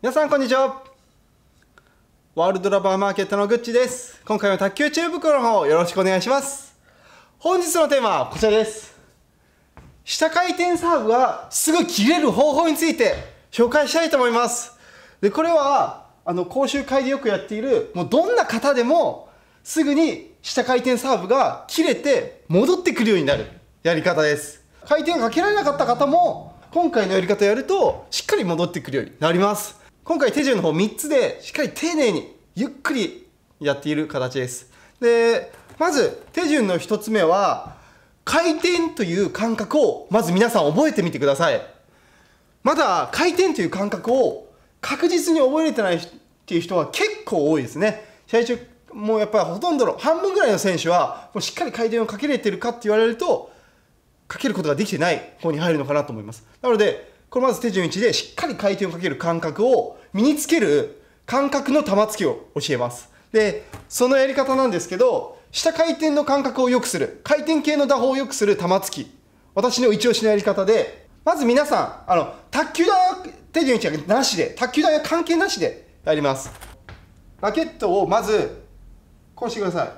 皆さんこんにちは。ワールドラバーマーケットのグッチです。今回は卓球知恵袋の方よろしくお願いします。本日のテーマはこちらです。下回転サーブがすぐ切れる方法について紹介したいと思います。で、これは講習会でよくやっている、もうどんな方でもすぐに下回転サーブが切れて戻ってくるようになるやり方です。回転がかけられなかった方も今回のやり方をやるとしっかり戻ってくるようになります。今回手順の方3つでしっかり丁寧にゆっくりやっている形です。で、まず手順の1つ目は回転という感覚をまず皆さん覚えてみてください。まだ回転という感覚を確実に覚えれてないっていう人は結構多いですね。最初もうやっぱりほとんどの半分ぐらいの選手はもうしっかり回転をかけれてるかって言われるとかけることができてない方に入るのかなと思います。なのでこれまず手順1でしっかり回転をかける感覚を身につける感覚の玉突きを教えます。で、そのやり方なんですけど、下回転の感覚を良くする、回転系の打法を良くする玉突き、私の一押しのやり方で、まず皆さん卓球台手順1はなしで、卓球台は関係なしでやります。ラケットをまずこうしてください。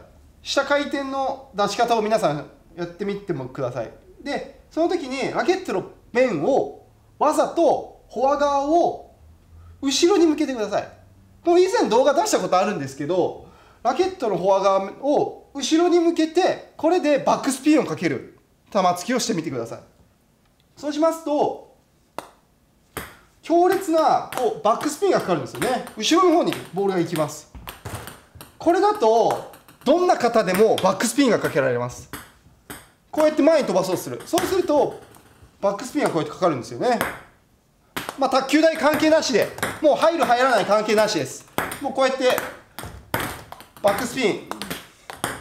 下回転の出し方を皆さんやってみてもください。で、その時にラケットの面をわざとフォア側を後ろに向けてください。もう以前動画出したことあるんですけど、ラケットのフォア側を後ろに向けてこれでバックスピンをかける玉突きをしてみてください。そうしますと強烈なバックスピンがかかるんですよね。後ろの方にボールが行きます。これだとどんな方でもバックスピンがかけられます。こうやって前に飛ばそうとする。そうするとバックスピンがこうやってかかるんですよね。まあ卓球台関係なしで、もう入る入らない関係なしです。もうこうやってバックスピン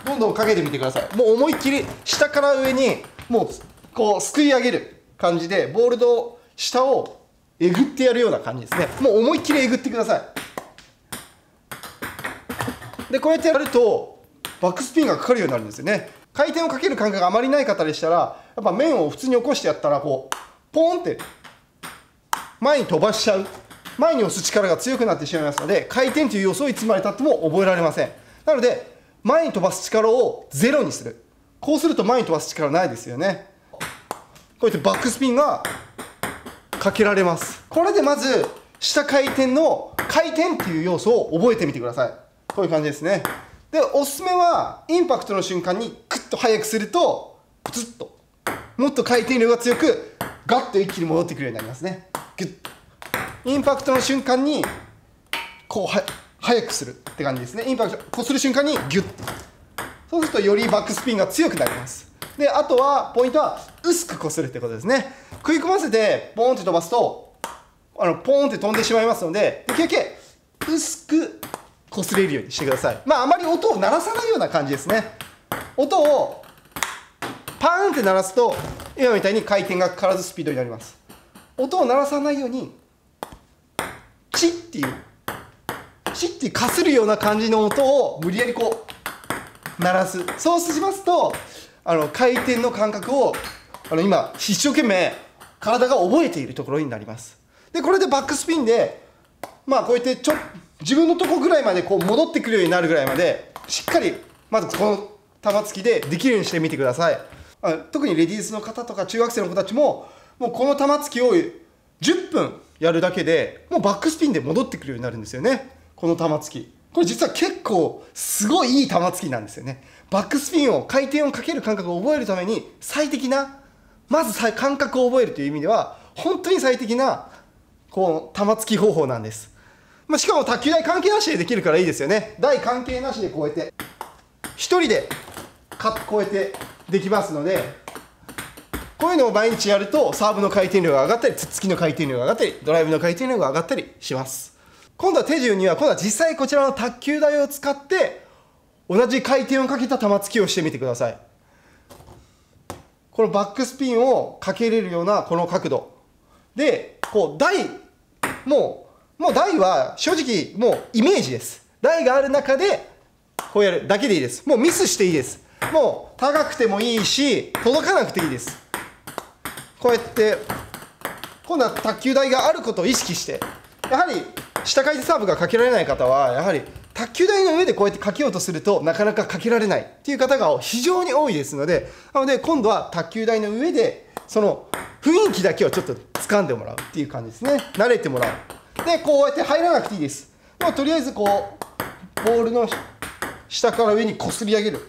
どんどんかけてみてください。もう思いっきり下から上にもうこうすくい上げる感じでボールの下をえぐってやるような感じですね。もう思いっきりえぐってください。でこうやってやるとバックスピンがかかるようになるんですよね。回転をかける感覚があまりない方でしたら、やっぱ面を普通に起こしてやったらこうポーンって前に飛ばしちゃう、前に押す力が強くなってしまいますので、回転という要素をいつまでたっても覚えられません。なので前に飛ばす力をゼロにする。こうすると前に飛ばす力ないですよね。こうやってバックスピンがかけられます。これでまず下回転の回転っていう要素を覚えてみてください。こういう感じですね。で、おすすめはインパクトの瞬間にクッと速くするとプツッともっと回転量が強くガッと一気に戻ってくるようになりますね。グッとインパクトの瞬間にこう速くするって感じですね。インパクトこうする瞬間にギュッと、そうするとよりバックスピンが強くなります。で、あとはポイントは薄くこするってことですね。食い込ませてポーンって飛ばすとポーンって飛んでしまいますので、できるだけ薄くこすれるようにしてください。まああまり音を鳴らさないような感じですね。音をパーンって鳴らすと今みたいに回転がかからずスピードになります。音を鳴らさないようにチッっていうチッってかするような感じの音を無理やりこう鳴らす。そうしますと回転の感覚を今一生懸命体が覚えているところになります。でこれでバックスピンでまあこうやって自分のとこぐらいまでこう戻ってくるようになるぐらいまでしっかりまずこの玉突きでできるようにしてみてください。特にレディースの方とか中学生の子たちももうこの玉突きを10分やるだけでもうバックスピンで戻ってくるようになるんですよね。この玉突き、これ実は結構すごいいい玉突きなんですよね。バックスピンを回転をかける感覚を覚えるために最適な、まず感覚を覚えるという意味では本当に最適なこう玉突き方法なんです。しかも卓球台関係なしでできるからいいですよね。台関係なしでこうやって一人でこうやってできますので、こういうのを毎日やるとサーブの回転量が上がったり、つっつきの回転量が上がったり、ドライブの回転量が上がったりします。今度は手順には今度は実際こちらの卓球台を使って同じ回転をかけた玉突きをしてみてください。このバックスピンをかけれるようなこの角度でこう台もう台は正直もうイメージです。台がある中でこうやるだけでいいです。もうミスしていいです。もう高くてもいいし届かなくていいです。こうやって今度は卓球台があることを意識して、やはり下回転サーブがかけられない方はやはり卓球台の上でこうやってかけようとするとなかなかかけられないっていう方が非常に多いですので、なので今度は卓球台の上でその雰囲気だけをちょっと掴んでもらうっていう感じですね。慣れてもらう。でこうやって入らなくていいです。もうとりあえずこうボールの下から上にこすり上げる、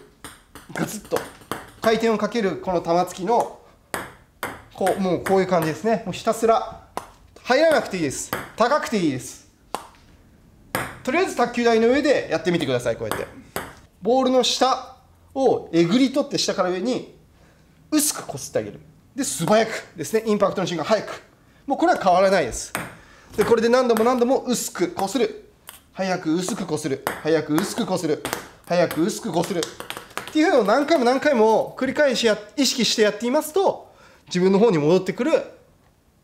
ガツッと回転をかけるこの玉突きのもうこういう感じですね。もうひたすら入らなくていいです。高くていいです。とりあえず卓球台の上でやってみてください。こうやってボールの下をえぐり取って下から上に薄くこすってあげる。で素早くですね、インパクトの瞬間早く、もうこれは変わらないです。でこれで何度も何度も薄くこする、早く薄くこする、早く薄くこする、早く薄くこするっていうのを何回も何回も繰り返し意識してやっていますと、自分の方に戻ってくる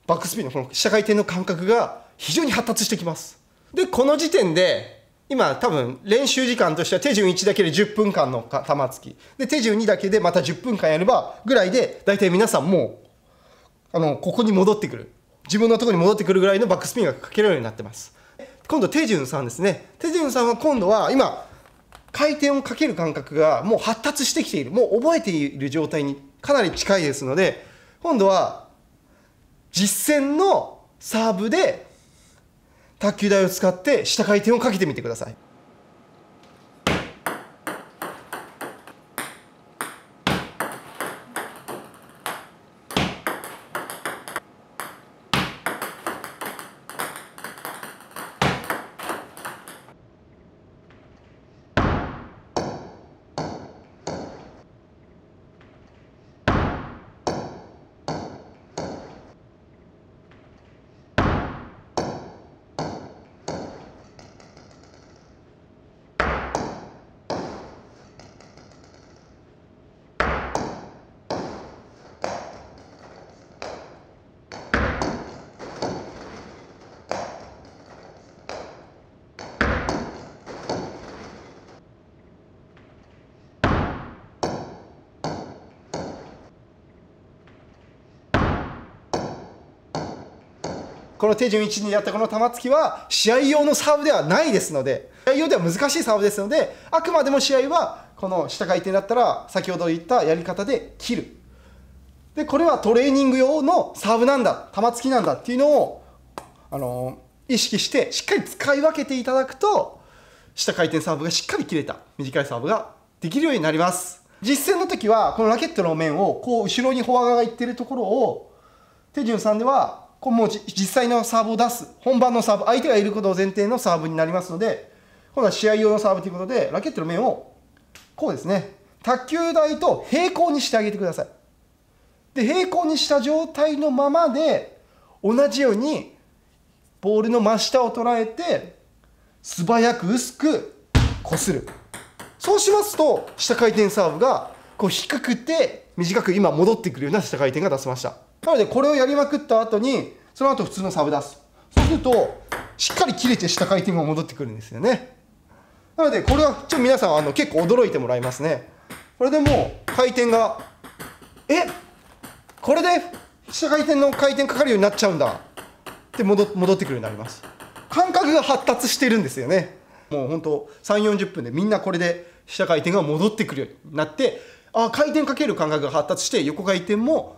バックスピンのこの下回転の感覚が非常に発達してきます。でこの時点で今多分練習時間としては手順1だけで10分間の玉突きで、手順2だけでまた10分間やればぐらいで大体皆さんもうここに戻ってくる、自分のところに戻ってくるぐらいのバックスピンがかけられるようになってます。今度手順3ですね。手順3は今度は今回転をかける感覚がもう発達してきている、もう覚えている状態にかなり近いですので、今度は実践のサーブで卓球台を使って下回転をかけてみてください。この手順1にやったこの玉突きは試合用のサーブではないですので、試合用では難しいサーブですので、あくまでも試合はこの下回転だったら先ほど言ったやり方で切る。でこれはトレーニング用のサーブなんだ、玉突きなんだっていうのを意識してしっかり使い分けていただくと、下回転サーブがしっかり切れた短いサーブができるようになります。実践の時はこのラケットの面をこう後ろにフォア側がいってるところを手順3ではこうもう実際のサーブを出す、本番のサーブ、相手がいることを前提のサーブになりますので、今度は試合用のサーブということでラケットの面をこうですね、卓球台と平行にしてあげてください。で平行にした状態のままで同じようにボールの真下を捉えて素早く薄くこする。そうしますと下回転サーブがこう低くて短く今戻ってくるような下回転が出せました。なのでこれをやりまくった後にその後普通のサーブ出す。そうするとしっかり切れて下回転が戻ってくるんですよね。なのでこれはちょっと皆さん結構驚いてもらいますね。これでもう回転がこれで下回転の回転かかるようになっちゃうんだって戻ってくるようになります。感覚が発達してるんですよね。もう本当3、40分でみんなこれで下回転が戻ってくるようになって、回転かける感覚が発達して横回転も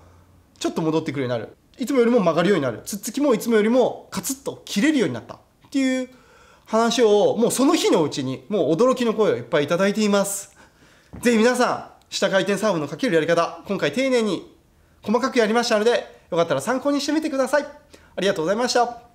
ちょっと戻ってくるようになる。いつもよりも曲がるようになる。つっつきもいつもよりもカツッと切れるようになったっていう話をもうその日のうちにもう驚きの声をいっぱいいただいています。ぜひ皆さん下回転サーブのかけるやり方、今回丁寧に細かくやりましたので、よかったら参考にしてみてください。ありがとうございました。